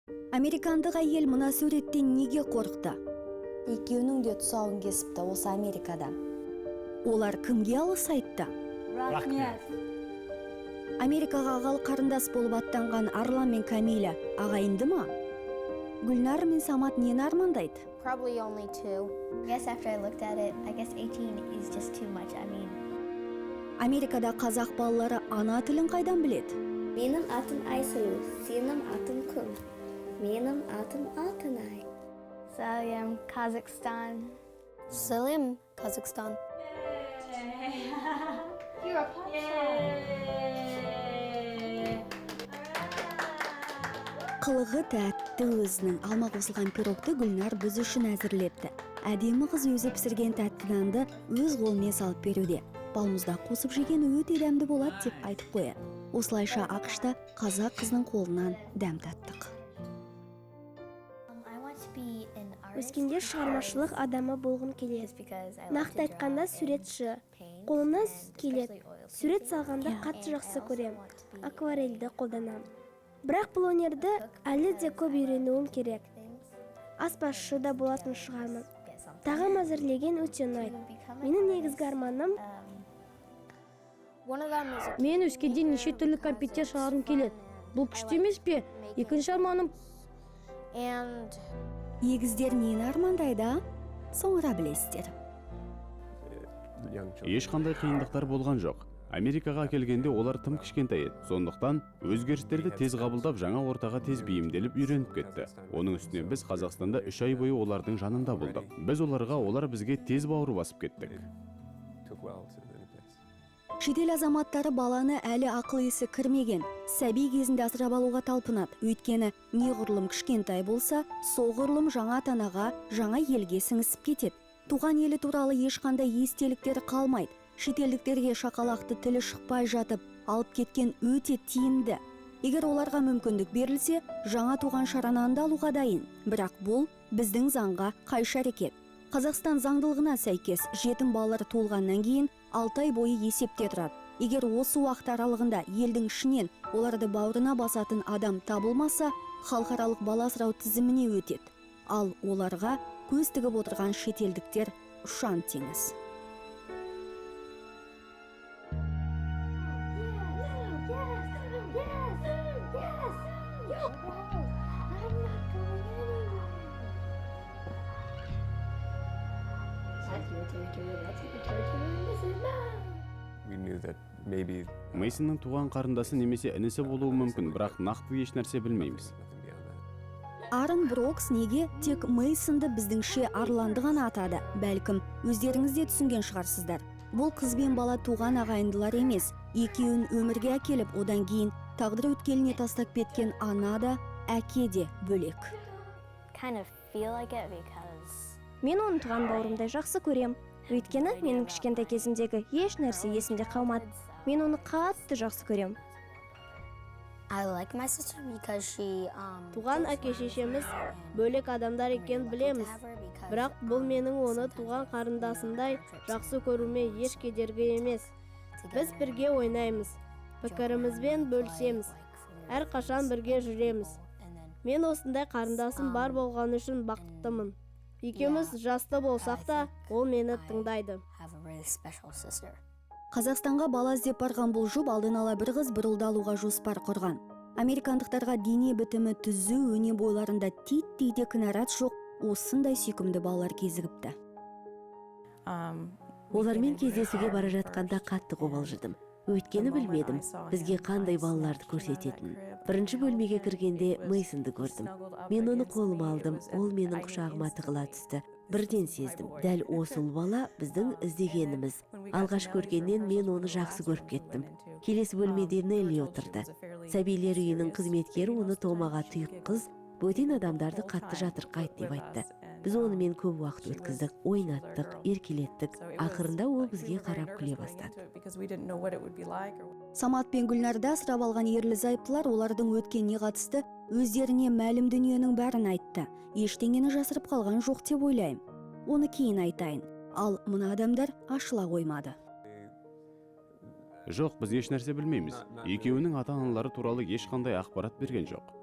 Американдық әйел мына суреттен неге қорықты? Екеуінің де тұсауын кесіпті осы Америкада. Олар кімге алғыс айтты? Рахмет. Америкаға ағалы қарындас болып аттанған Арлан мен Камиля ағайынды ма? Гүлнар мен Самат нені армандайды? Probably only 2. I guess after I looked at it, I guess 18 is just too much. Америкада қазақ балалары ана тілін қайдан біледі? Менің атым Айсұлу, сенің атың кім? Менің атым Алтынай. Салем, Kazakhstan. Салем, Казахстан. You're a pop Қылығы тәтті өзінің алма қосылған пирогты Гүлнар біз үшін әзірлепті. Әдемі қыз өзі пісірген тәтті нанды өз қолымен салып беруде. Балмұзда қосып жеген өте дәмді болады деп айтып қояды. Осылайша ақшта қазақ қызының қолынан дәм таттық. Өскенде шығармашылық адамы болғым келеді. Нақты айтқанда суретші. Қолымнан келеді. Сурет салғанда қатты жақсы көрем. Акварельді қолданам. Бірақ бұл өнерді әлі де көп үйренуім керек. Аспазшы да болатын шығармын. Тағам әзірлеген өте ұнайды. Менің негізгі арманым Мен өскенде неше түрлі компьютер шығарғым келеді. Бұл күшті емес пе? Екінші арманым Егіздер нені армандайды? Соңыра білесіздер. Ешқандай қиындықтар болған жоқ. Америкаға келгенде олар тым кішкентай еді. Сондықтан өзгерістерді тез қабылдап, жаңа ортаға тез бейімделіп үйреніп кетті. Оның үстіне біз Қазақстанда 3 ай бойы олардың жанында болдық. Біз олар бізге тез бауыр басып кеттік. Шетел азаматтары баланы әлі ақыл есі кірмеген, сәби кезінде асырап алуға талпынады. Өйткені неғұрлым кішкентай болса, соғұрлым жаңа ата-анаға, жаңа елге сіңісіп кетеді. Туған елі туралы ешқандай естеліктері қалмайды. Шетелдіктерге шақалақты тілі шықпай жатып, алып кеткен өте тиімді. Егер оларға мүмкіндік берілсе, жаңа туған шарананды алуға дайын. Бірақ бұл біздің заңға қайшы әрекет. Қазақстан заңдылығына сәйкес жетім балалар толғаннан кейін 6 ай бойы есепте тұрады. Егер осы уақыт аралығында елдің ішінен оларды бауырына басатын адам табылмаса, халықаралық бала асырау тізіміне өтеді. Ал оларға көз тігіп отырған шетелдіктер ұшан теңіз. Мейсонның туған қарындасы немесе інісі болуы мүмкін, бірақ нақты еш нәрсе білмейміз. Аарон Брокс неге тек Мейсонды біздіңше Арланды ғана атады? Бәлкім, өздеріңіз де түсінген шығарсыздар. Бұл қыз бен бала туған ағайындылар емес, екеуін өмірге әкеліп, одан кейін тағдыр өткеліне тастап кеткен ана да, әке де бөлек. мен оны туған бауырымдай жақсы көрем. Өйткені менің кішкентай кезімдегі еш нәрсе есімде қалмады. Мен оны қатты жақсы көрем. туған әке-шешеміз бөлек адамдар екенін білеміз. Бірақ бұл менің оны туған қарындасымдай жақсы көруіме еш кедергі емес. Біз бірге ойнаймыз, пікірімізбен бөлісеміз, әрқашан бірге жүреміз. Мен осындай қарындасым бар болған үшін бақыттымын. Екеуміз жасты болсақ та, ол мені тыңдайды. Қазақстанға бала іздеп барған бұл жұп алдын ала бір қыз бір ұлды алуға жоспар құрған. Американдықтарға дене бітімі түзу, өне бойларында титтей де кінәрат жоқ, осындай сүйкімді балалар кезігіпті. Олармен кездесуге бара жатқанда қатты қобалжыдым. Өйткені білмедім, бізге қандай балаларды көрсететінін. Бірінші бөлмеге кіргенде Мейсонды көрдім. Мен оны қолыма алдым, ол менің құшағыма тығыла түсті. Бірден сездім, дәл осы бала біздің іздегеніміз. Алғаш көргеннен мен оны жақсы көріп кеттім. Келесі бөлмеде Нелли отырды. Сәбилер үйінің қызметкері оны томаға тұйық қыз, бөтен адамдарды қатты жатырқайды деп айтты. Біз онымен көп уақыт өткіздік, ойнаттық, еркелеттік. Ақырында ол бізге қарап күле бастады. Самат пен Гүлнарды асырап алған ерлі зайыптылар олардың өткеніне қатысты өздеріне мәлім дүниенің бәрін айтты. Ештеңені жасырып қалған жоқ деп ойлаймын. Оны кейін айтайын. Ал мына адамдар ашыла қоймады. Жоқ, біз еш нәрсе білмейміз. Екеуінің ата-аналары туралы ешқандай ақпарат берген жоқ.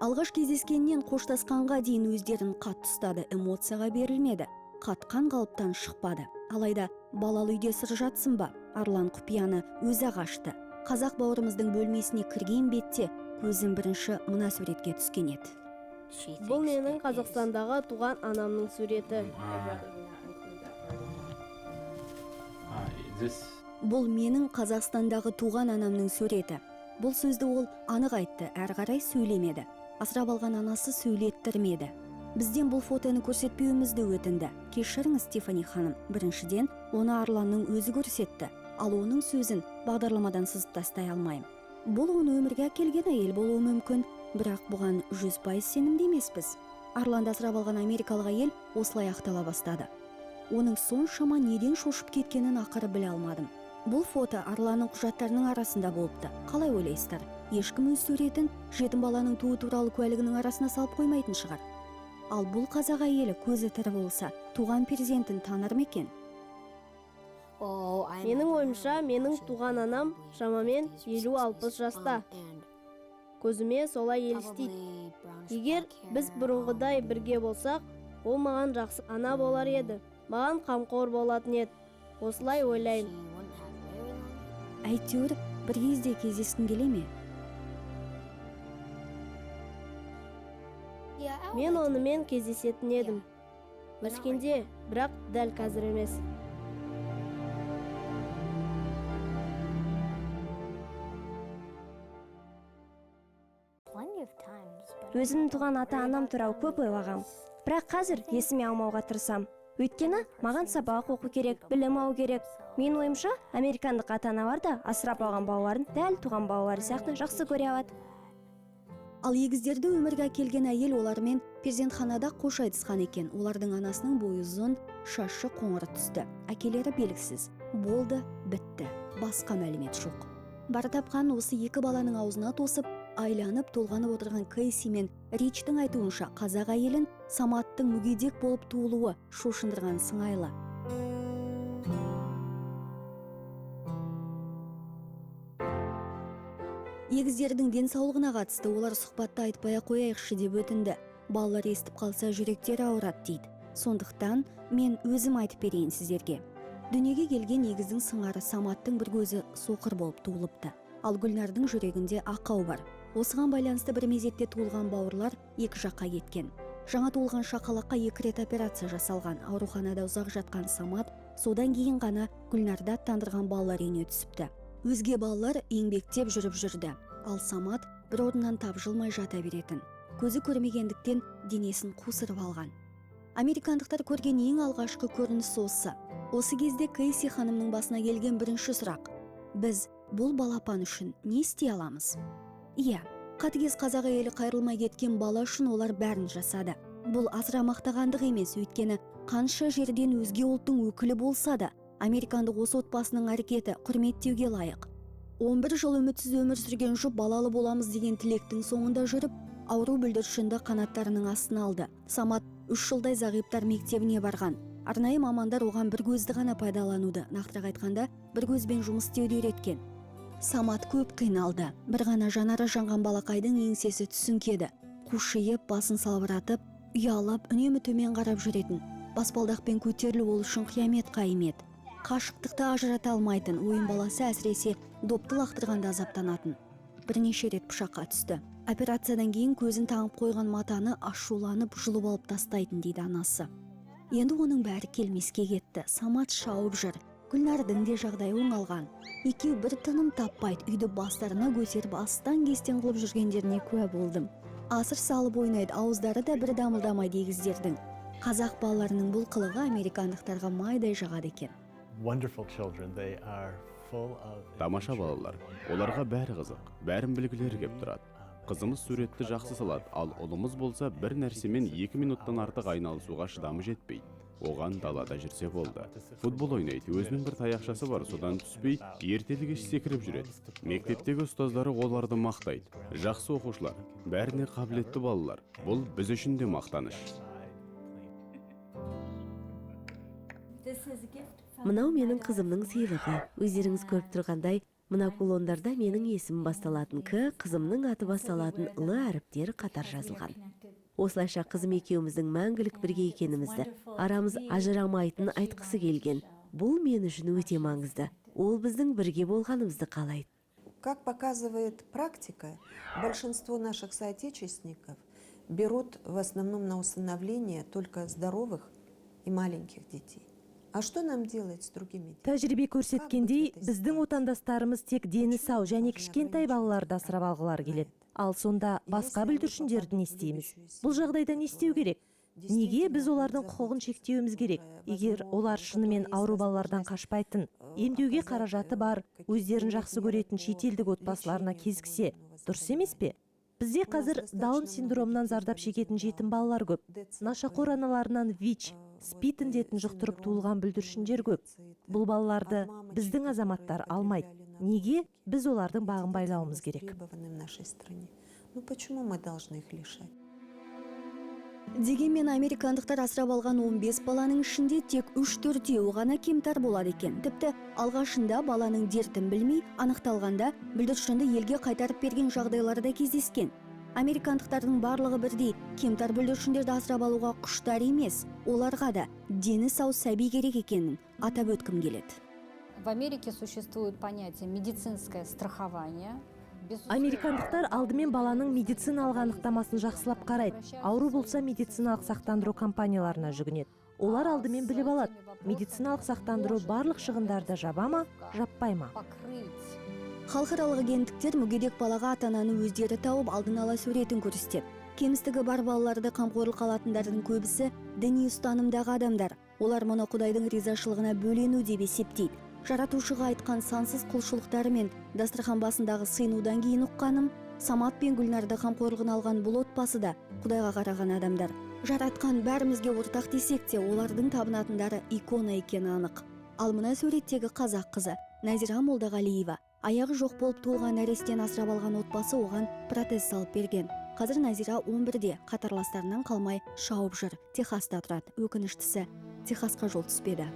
Алғаш кездескеннен қоштасқанға дейін өздерін қатты ұстады, эмоцияға берілмеді, қатқан қалыптан шықпады. Алайда балалы үйде сыр жатсын ба? Арлан құпияны өзі ашты. Қазақ бауырымыздың бөлмесіне кірген бетте көзім бірінші мына суретке түскен еді. Бұл менің Қазақстандағы туған анамның суреті. Бұл менің Қазақстандағы туған анамның суреті. Бұл сөзді ол анық айтты, әрі қарай сөйлемеді. Асырап алған анасы сөйлеттірмеді. Бізден бұл фотоны көрсетпеуімізді өтінді. Кешіріңіз, Стефани ханым. Біріншіден, оны Арланның өзі көрсетті. Ал оның сөзін бағдарламадан сызып тастай алмайым. Бұл оны өмірге әкелген әйел болуы мүмкін, бірақ бұған 100% сенімді емеспіз. Арланды асырап алған америкалық әйел осылай ақтала бастады. Оның соншама неден шошып кеткенін ақыры біле алмадым. Бұл фото Арланның құжаттарының арасында болыпты. Қалай ойлайсыздар? Ешкім өз суретін жетім баланың туы туралы куәлігінің арасына салып қоймайтын шығар. Ал бұл қазақ әйелі көзі тірі болса, туған перзентін таныр ма екен? Менің ойымша, менің туған анам шамамен 50-60 жаста. Көзіме солай елестейді. Егер біз бұрынғыдай бірге болсақ, ол маған жақсы ана болар еді. Маған қамқор болатын еді. Осылай ойлаймын. Әйтеуір бір кезде кездескің келе ме? Мен онымен кездесетін едім. Өскенде, бірақ дәл қазір емес. Өзімнің туған ата-анам туралы көп ойлағам. Бірақ қазір есіме алмауға тырысам. Өйткені маған сабақ оқу керек, білім алу керек. Мен ойымша, американдық ата-аналар да асырап алған балаларын дәл туған балалары сияқты жақсы көре алады. Ал егіздерді өмірге әкелген әйел олармен перзентханада қош айтысқан екен. Олардың анасының бойы ұзын, шашы қоңыр түсті. Әкелері белгісіз. Болды, бітті. Басқа мәлімет жоқ. Бар тапқан осы екі баланың аузына тосып, айланып толғанып отырған Кейси мен Ричтің айтуынша, қазақ әйелін Саматтың мүгедек болып туылуы шошындырған сыңайлы. Егіздердің денсаулығына қатысты олар сұхбатта айтпай қояйықшы деп өтінді. Балалар естіп қалса жүректері ауырады дейді. Сондықтан мен өзім айтып берейін сіздерге. Дүниеге келген егіздің сыңары Саматтың бір көзі соқыр болып туылыпты. Ал Гүлнардың жүрегінде ақау бар. Осыған байланысты бір мезетте туылған бауырлар екі жаққа кеткен. Жаңа туылған шақалаққа 2 рет операция жасалған. Ауруханада ұзақ жатқан Самат содан кейін ғана Гүлнарды аттандырған балалар үйіне түсіпті. Өзге балалар еңбектеп жүріп жүрді. Ал Самат бір орнынан тапжылмай жата беретін. Көзі көрмегендіктен денесін қусырып алған. Американдықтар көрген ең алғашқы көрініс осы. Осы кезде Кейси ханымның басына келген бірінші сұрақ. Біз бұл балапан үшін не істей аламыз? Иә, қатыгез қазақ әйелі қайрылмай кеткен бала үшін олар бәрін жасады. Бұл асыра мақтағандық емес, өйткені қанша жерден өзге ұлттың өкілі болса да, американдық осы отбасының әрекеті құрметтеуге лайық. 11 жыл үмітсіз өмір сүрген жұп балалы боламыз деген тілектің соңында жүріп, ауру бүлдіршінді қанаттарының астына алды. Самат 3 жылдай зағиптар мектебіне барған. Арнайы мамандар оған бір көзді ғана пайдалануды, нақтырақ айтқанда, бір көзбен жұмыс істеуді үйреткен. Самат көп қиналды. Бір ғана жанары жанған балақайдың еңсесі түсіңкеді. Қушиып, басын салбыратып, ұялып, үнемі төмен қарап жүретін. Баспалдақпен көтерілу ол үшін қиямет қайымет. Қашықтықты ажырата алмайтын, ойын баласы әсіресе допты лақтырғанда азаптанатын. Бірнеше рет пышаққа түсті. Операциядан кейін көзін таңып қойған матаны ашуланып, жұлып алып тастайтын дейді анасы. Енді оның бәрі келмеске кетті. Самат шауып жүр. Гүлнардың де жағдайы оңалған. Екеу бір тыным таппайды, үйді бастарына көтеріп астан кестен қылып жүргендеріне куә болдым. Асыр салып ойнайды, ауыздары да бір дамылдамайды егіздердің. Қазақ балаларының бұл қылығы американдықтарға майдай жағады екен. Тамаша балалар. Оларға бәрі қызық, бәрін білгілері кеп тұрады. Қызымыз суретті жақсы салады, ал ұлымыз болса бір нәрсемен 2 минуттан артық айналысуға шыдамы жетпейді. Оған далада жүрсе болды. Футбол ойнайды, өзінің бір таяқшасы бар, содан түспей, ертелі кеш секіріп жүреді. Мектептегі ұстаздары оларды мақтайды. Жақсы оқушылар, бәріне қабілетті балалар. Бұл біз үшін де мақтаныш. Мынау менің қызымның сыйлығы. Өздеріңіз көріп тұрғандай, Мына кулондарда менің есімім басталатын К, қызымның аты басталатын Л әріптері қатар жазылған. Осылайша қызым екеуміздің мәңгілік бірге екенімізді, арамыз ажырамайтынын айтқысы келген. Бұл мен үшін өте маңызды. Ол біздің бірге болғанымызды қалайды. Как показывает практика, большинство наших соотечественников берут в основном на усыновление только здоровых и маленьких детей. А что нам делать с другими детьми? Тәжірибе көрсеткендей, біздің отандастарымыз тек дені сау және кішкентай балаларды асырап алғылар келеді. Ал сонда басқа бүлдіршіндерді не істейміз? Бұл жағдайда не істеу керек? Неге біз олардың құқығын шектеуіміз керек? Егер олар шынымен ауру балалардан қашпайтын, емдеуге қаражаты бар, өздерін жақсы көретін шетелдік отбасыларына кезіксе, дұрыс емес пе? Бізде қазір Даун синдромынан зардап шегетін жетім балалар көп. Нашақор аналарынан ВИЧ, СПИД індетін жұқтырып туылған бүлдіршіндер көп. Бұл балаларды біздің азаматтар алмайды. Неге біз олардың бағын байлауымыз керек? Ну почему мы должны их лишать? Дегенмен американдықтар асырап алған 15 баланың ішінде тек 3-4 ғана кемтар болады екен. Тіпті алғашында баланың дертін білмей, анықталғанда бүлдіршінді елге қайтарып берген жағдайлары да кездескен. Американдықтардың барлығы бірдей кемтар бүлдіршіндерді асырап алуға құштар емес, оларға да дені сау сәби керек екенін атап өткім келеді. В Америке существует понятие медицинское страхование. Американдықтар алдымен баланың медициналық анықтамасын жақсылап қарайды. Ауру болса медициналық сақтандыру компанияларына жүгінеді. Олар алдымен біліп алады, медициналық сақтандыру барлық шығындарды жаба ма, жаппай ма? Халықаралық агенттіктер мүгедек балаға ата-ананы өздері тауып алдын ала суретін көрсетеді. Кемістігі бар балаларды қамқорлық алатындардың көбісі діни ұстанымдағы адамдар. Олар мұны Құдайдың ризашылығына бөлену деп есептейді. Жаратушыға айтқан сансыз құлшылықтары мен дастархан басындағы сыйынудан кейін ұққаным, Самат пен Гүлнарды қамқорлығын алған бұл отбасы да Құдайға қараған адамдар. Жаратқан бәрімізге ортақ десек те, олардың табынатындары икона екені анық. Ал мына суреттегі қазақ қызы Назира Молдағалиева аяғы жоқ болып туылған нәрестен асырап алған отбасы оған протез салып берген. Қазір Назира 11-де қатарластарынан қалмай шауып жүр. Техаста тұрады. Өкініштісі, Техасқа жол түспеді.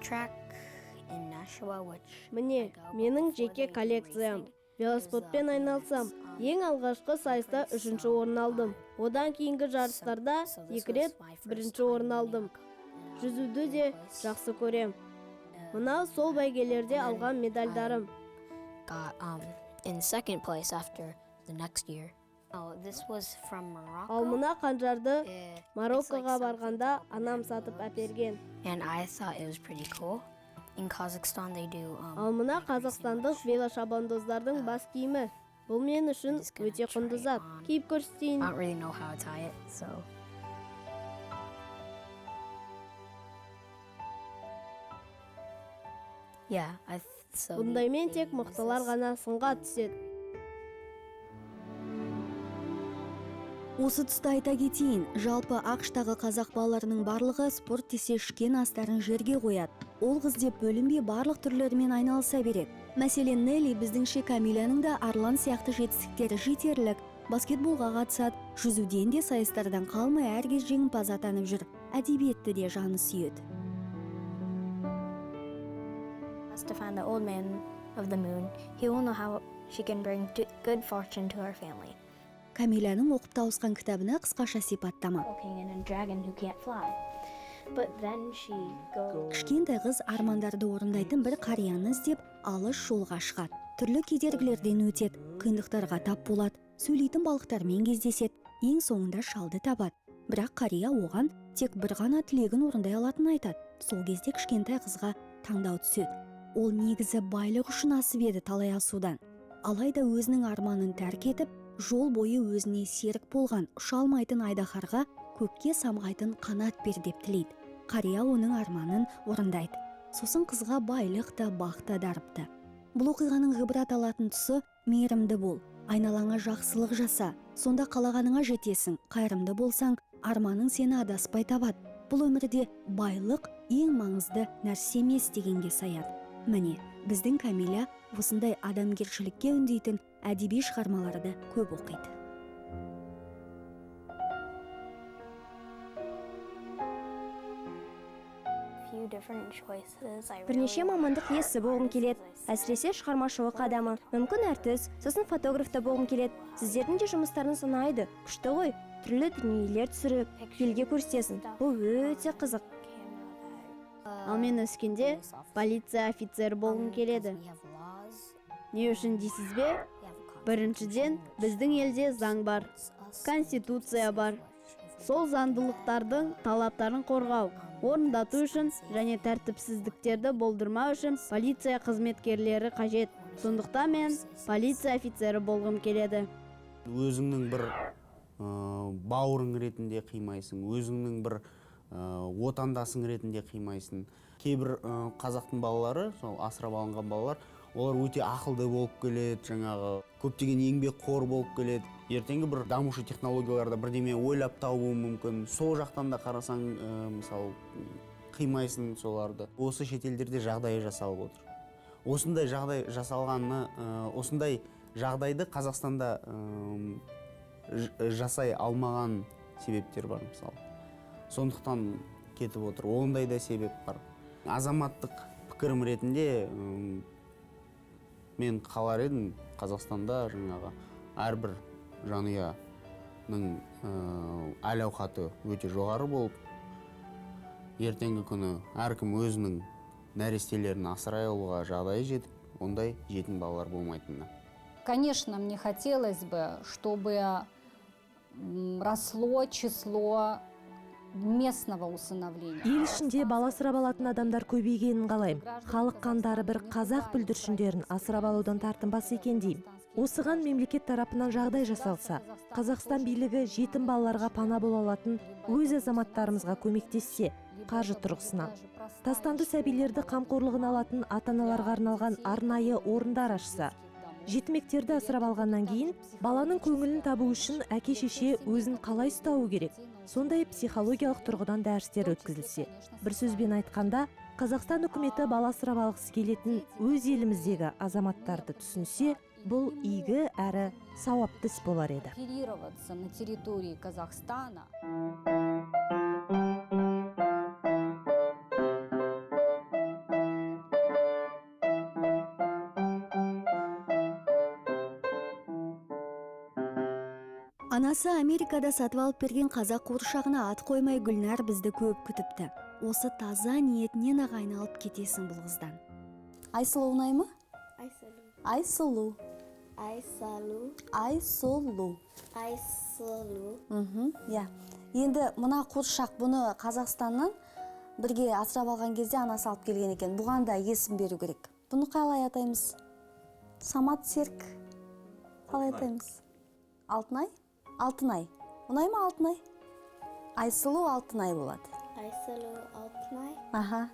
Track in Nashua, which Міне, менің жеке коллекциям. Велоспортпен айналсам, ең алғашқы сайыста 3-ші орын алдым. Одан кейінгі жарыстарда 2 рет 1-ші орын алдым. Жүзуді де жақсы көрем. Мына сол бәйгелерде алған медальдарым. got in second place after the next year. Oh, this was from Morocco. Ал мына қанжарды Мароккоға барғанда анам сатып әперген. And I thought it was pretty cool. In Kazakhstan they do Ал мына қазақстандық велошабандоздардың бас киімі. Бұл мен үшін өте құнды зат. Киіп көрсетейін. I don't really know how to tie it, so yeah, Бұндаймен тек мықтылар ғана сынға түседі. Осы тұста айта кетейін, жалпы ақштағы қазақ балаларының барлығы спорт десе ішкен астарын жерге қояды. Ол қыз деп бөлінбей барлық түрлерімен айналыса береді. Мәселен, Нелли біздіңше Камиляның да Арлан сияқты жетістіктері жетерлік. Баскетболға қатысады, жүзуден де сайыстардан қалмай әркез жеңімпаз атанып жүр. Әдебиетті де жаны сүйеді. to find the old man of the moon. He will know how she can bring good fortune to her family. Камиляның оқып тауысқан кітабына қысқаша сипаттама. Кішкентай қыз армандарды орындайтын бір қарияны іздеп алыс жолға шығады. Түрлі кедергілерден өтеді, қиындықтарға тап болады, сөйлейтін балықтармен кездеседі, ең соңында шалды табады. Бірақ қария оған тек бір ғана тілегін орындай алатынын айтады. Сол кезде кішкентай қызға таңдау түседі. Ол негізі байлық үшін асып еді талай асудан. Алайда өзінің арманын тәрк етіп, жол бойы өзіне серік болған ұша алмайтын айдаһарға көкке самғайтын қанат бер деп тілейді. Қария оның арманын орындайды. Сосын қызға байлық та бақ та дарыпты. Бұл оқиғаның ғибрат алатын тұсы мейірімді бол, айналаңа жақсылық жаса, сонда қалағаныңа жетесің. Қайырымды болсаң, арманың сені адаспай табады. бұл өмірде байлық ең маңызды нәрсе емес дегенге саяды. Міне, біздің Камиля осындай адамгершілікке үндейтін әдеби шығармаларды көп оқиды. Бірнеше мамандық иесі болғым келеді. Әсіресе шығармашылық адамы, мүмкін әртіс, сосын фотограф та болғым келеді. Сіздердің де жұмыстарыңыз ұнайды. Күшті ғой. Түрлі дүниелер түсіріп, елге көрсетесің. Бұл өте қызық. Ал мен өскенде полиция офицері болғым келеді. Не үшін дейсіз бе? Біріншіден, біздің елде заң бар, конституция бар. Сол заңдылықтардың талаптарын қорғау, орындату үшін және тәртіпсіздіктерді болдырмау үшін полиция қызметкерлері қажет. Сондықтан мен полиция офицері болғым келеді. Өзіңнің бір бауырың ретінде қимайсың, өзіңнің бір отандасың ретінде қимайсың. Кейбір қазақтың балалары, сол асырап алынған балалар, олар өте ақылды болып келеді, жаңағы көптеген еңбек қор болып келеді. Ертеңгі бір дамушы технологияларда бірдеме ойлап табуы мүмкін. Сол жақтан да қарасаң, мысалы, қимайсың соларды. Осы шетелдерде жағдай жасалып отыр. Осындай жағдай жасалғаны, осындай жағдайды Қазақстанда жасай алмаған себептер бар, мысалы. Сондықтан кетіп отыр. Ондай да себеп бар. Азаматтық пікірім ретінде мен қалар едім Қазақстанда жаңағы әрбір жанұяның әл-ауқаты өте жоғары болып, ертеңгі күні әркім өзінің нәрестелерін асырай алуға жағдайы жетіп, ондай жетім балалар болмайтынына. Конечно, мне хотелось бы, чтобы росло число местного усыновления. Ел ішінде бала асырап алатын адамдар көбейгенін қалаймын. Халық қандары бір қазақ бүлдіршіндерін асырап алудан тартынбас екен деймін. Осыған мемлекет тарапынан жағдай жасалса, Қазақстан билігі жетім балаларға пана бола алатын өз азаматтарымызға көмектессе, қаржы тұрғысынан. Тастанды сәбилерді қамқорлығына алатын ата-аналарға арналған арнайы орындар ашса, жетімектерді асырап алғаннан кейін баланың көңілін табу үшін әке-шеше өзін қалай ұстауы керек? Сондай психологиялық тұрғыдан дәрістер өткізілсе. Бір сөзбен айтқанда, Қазақстан үкіметі бала асырап алғысы келетін өз еліміздегі азаматтарды түсінсе, бұл игі әрі сауапты іс болар еді. Оперироваться на территории Казахстана. Анасы Америкада сатып алып берген қазақ қуыршағына ат қоймай Гүлнар бізді көп күтіпті. Осы таза ниетінен ақ айналып кетесің бұл қыздан. Айсұлу ұнай ма? Айсұлу. Я. Енді мына қуыршақ, бұны Қазақстаннан бірге асырап алған кезде анасы алып келген екен. Бұған да есім беру керек. Бұны қалай атаймыз? Самат, Серік. Қалай атаймыз? Алтынай? Алтынай. Ұнай ма Алтынай? Айсұлу Алтынай болады. Айсұлу Алтынай. Аха.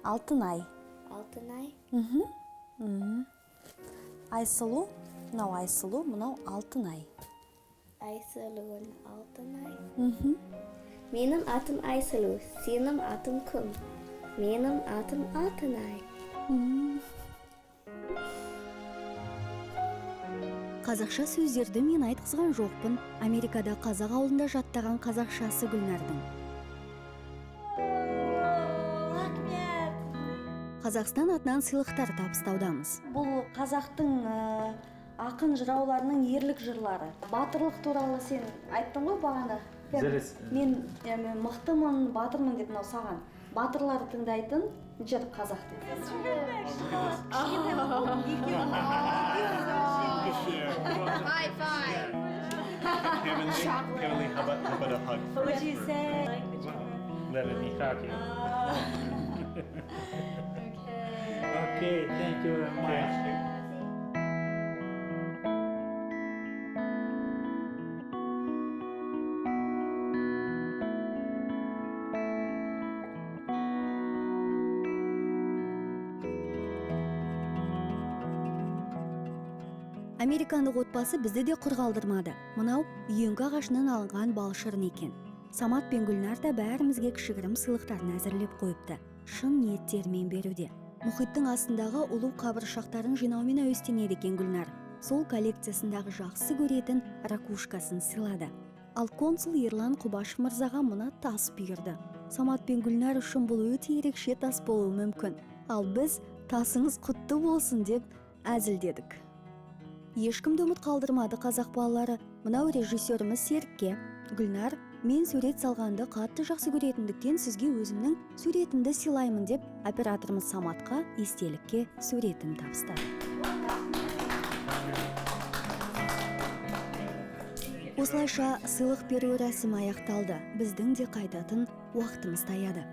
Алтынай. Алтынай. Айсұлу, мынау Айсұлу, мынау Алтынай. Айсұлу Алтынай. Менің атым Айсұлу, сенің атың кім? Менің атым Алтынай. Қазақша сөздерді мен айтқызған жоқпын. Америкада қазақ ауылында жаттаған қазақшасы Гүлнардың. Қазақстан атынан сыйлықтар табыстаудамыз. Бұл қазақтың ақын жырауларының ерлік жырлары. Батырлық туралы сен айттың ғой бағана. Мен мықтымын, батырмын деп саған. Батырларды тыңдайтын жыр қазақ дейді. High five. Kevin, how about a hug? What would you say? Let it be cocky. Okay, thank you very much. Американдық отбасы бізді де құр қалдырмады. Мынау үйеңкі ағашынан алынған бал шырын екен. Самат пен Гүлнар да бәрімізге кішігірім сыйлықтарын әзірлеп қойыпты. Шын ниеттерімен беруде. Мұхиттың астындағы ұлы қабыршақтарын жинаумен әуестенеді екен Гүлнар. Сол коллекциясындағы жақсы көретін ракушкасын сыйлады. Ал консул Ерлан Құбашев мырзаға мына тас бұйырды. Самат пен Гүлнар үшін бұл өте ерекше тас болуы мүмкін. Ал біз тасыңыз құтты болсын деп әзілдедік. Ешкімді ұмыт қалдырмады қазақ балалары. Мынау режиссеріміз Серікке. Гүлнар, мен сурет салғанды қатты жақсы көретіндіктен сізге өзімнің суретімді сыйлаймын деп операторымыз Саматқа естелікке суретім тапсырды. Осылайша сыйлық беру рәсімі аяқталды. Біздің де қайтатын уақытымыз таяды.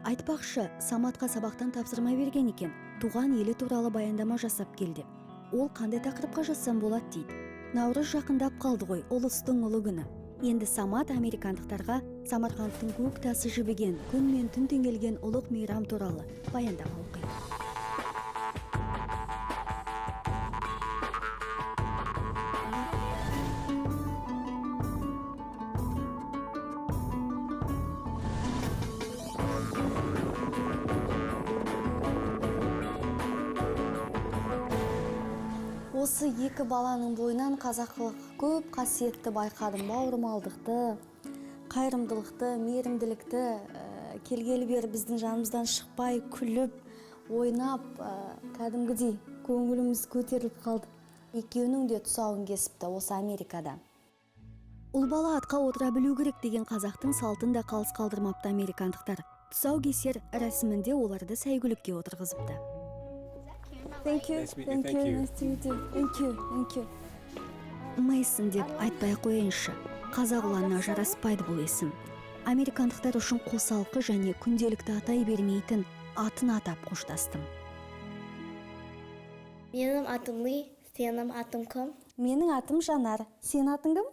Айтпақшы, Саматқа сабақтан тапсырма берген екен. Туған елі туралы баяндама жасап келді. Ол қандай тақырыпқа жазсам болады дейді. Наурыз жақындап қалды ғой, ұлыстың ұлы күні. Енді Самат американдықтарға Самарқандтың көк тасы жібіген, күн мен түн теңелген ұлық мейрам туралы баяндама оқиды. Осы екі баланың бойынан қазақылық көп қасиетті байқадым. Бауырмалдықты, қайырымдылықты, мейірімділікті келгелі бері біздің жанымыздан шықпай, күліп, ойнап, кәдімгідей көңіліміз көтеріліп қалды. Екеуінің де тұсауын кесіпті осы Америкада. Ұл бала атқа отыра білу керек деген қазақтың салтын да қалыс қалдырмапты американдықтар. Тұсау кесер рәсімінде оларды сәйгүлікке отырғызыпты. Thank you. Nice to meet you. Thank you. Мейсон деп айтпай қойыншы. Қазақ ұланына жараспайды бұл есім. Американдықтар үшін қосалқы және күнделікті атай бермейтін атын атап қоштастым. Менің атым Ли, сенің атың кім? Менің атым Жанар. Сен атың кім?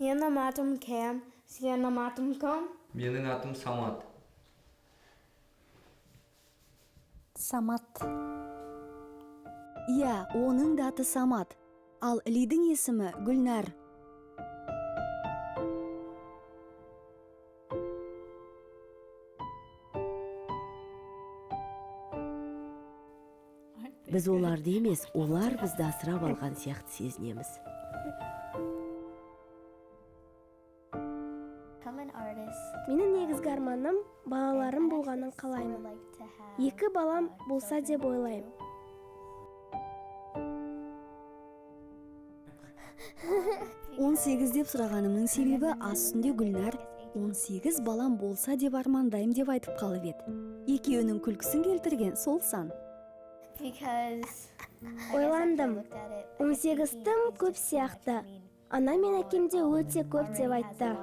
Менің атым Кем, сенің атың кім? Менің атым Самат. Самат. Иә, оның да аты Самат. Ал Лидің есімі Гүлнар. Біз оларды емес, олар бізді асырап алған сияқты сезінеміз. Менің негізгі арманым балаларым болғанын қалаймын. Екі балам болса деп ойлаймын. 18 деп сұрағанымның себебі астында Гүлнар 18 балам болса деп армандайым деп айтып қалып еді. Екеуінің күлкісін келтірген сол сан. Ойландым, 18 тым көп сияқты. Ана мен әкемде өте көп деп айтты.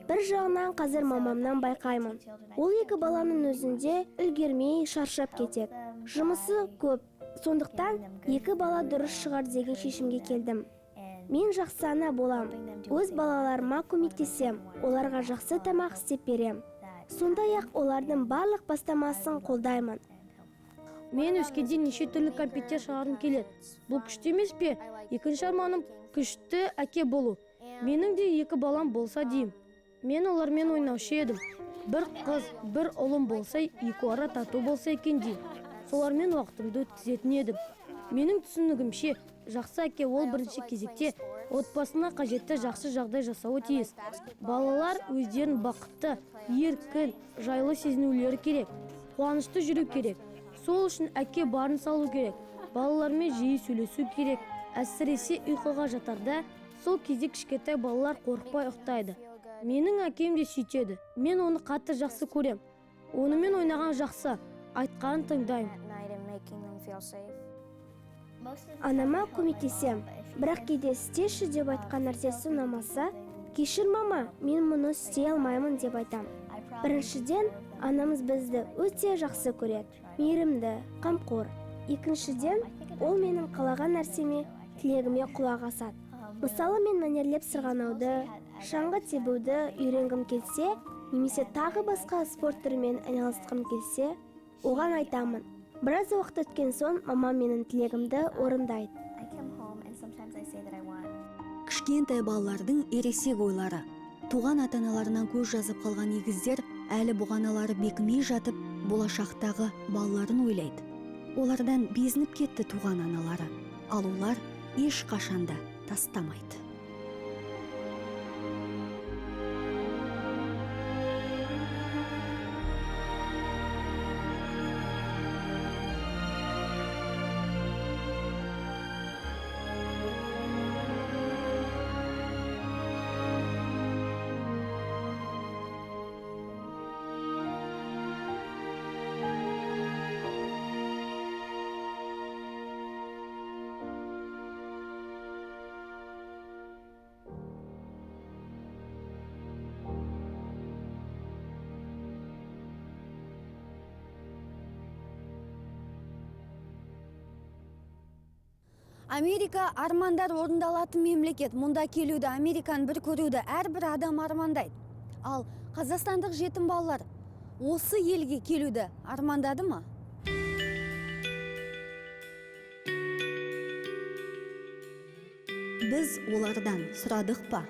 Бір жағынан қазір мамамнан байқаймын. Ол екі баланың өзінде үлгермей шаршап кетеді. Жұмысы көп. Сондықтан екі бала дұрыс шығар деген шешімге келдім. Мен жақсы ана болам. Өз балаларыма көмектесем, оларға жақсы тамақ істеп берем. Сондай-ақ олардың барлық бастамасын қолдаймын. Мен өскенде неше түрлі компьютер шығарғым келеді. Бұл күшті емес пе? Екінші арманым күшті әке болу. Менің де екі балам болса деймін. Мен олармен ойнаушы едім. Бір қыз, бір ұлым болса, екі ара тату болса екен деймін. Солармен уақытымды өткізетін едім. Менің түсінігімше, жақсы әке ол бірінші кезекте отбасына қажетті жақсы жағдай жасауы тиіс. Балалар өздерін бақытты, еркін, жайлы сезінулері керек. Қуанышты жүру керек. Сол үшін әке барын салу керек. Балалармен жиі сөйлесу керек. Әсіресе ұйқыға жатарда, сол кезде кішкентай балалар қорықпай ұйықтайды. Менің әкем де сөйтеді. Мен оны қатты жақсы көрем. Онымен ойнаған жақсы, айтқанын тыңдаймын. Анама көмектесем, бірақ кейде істеші деп айтқан нәрсесі ұнамаса, кешір мама, мен мұны істей алмаймын деп айтам. Біріншіден, анамыз бізді өте жақсы көреді, мейірімді, қамқор. Екіншіден, ол менің қалаған нәрсеме, тілегіме құлақ асады. Мысалы, мен мәнерлеп сырғанауды, шаңғы тебуді үйренгім келсе, немесе тағы басқа спорт түрімен айналысқым келсе, оған айтамын. Біраз уақыт өткен соң мамам менің тілегімді орындайды. Кішкентай балалардың ересек ойлары. туған ата-аналарынан көз жазып қалған егіздер әлі бұғаналары бекімей жатып, болашақтағы балаларын ойлайды. Олардан безініп кетті туған аналары, ал олар еш қашанда тастамайды. Америка армандар орындалатын мемлекет. Мұнда келуді, Американы бір көруді әрбір адам армандайды. Ал қазақстандық жетім балалар осы елге келуді армандады ма? Біз олардан сұрадық па?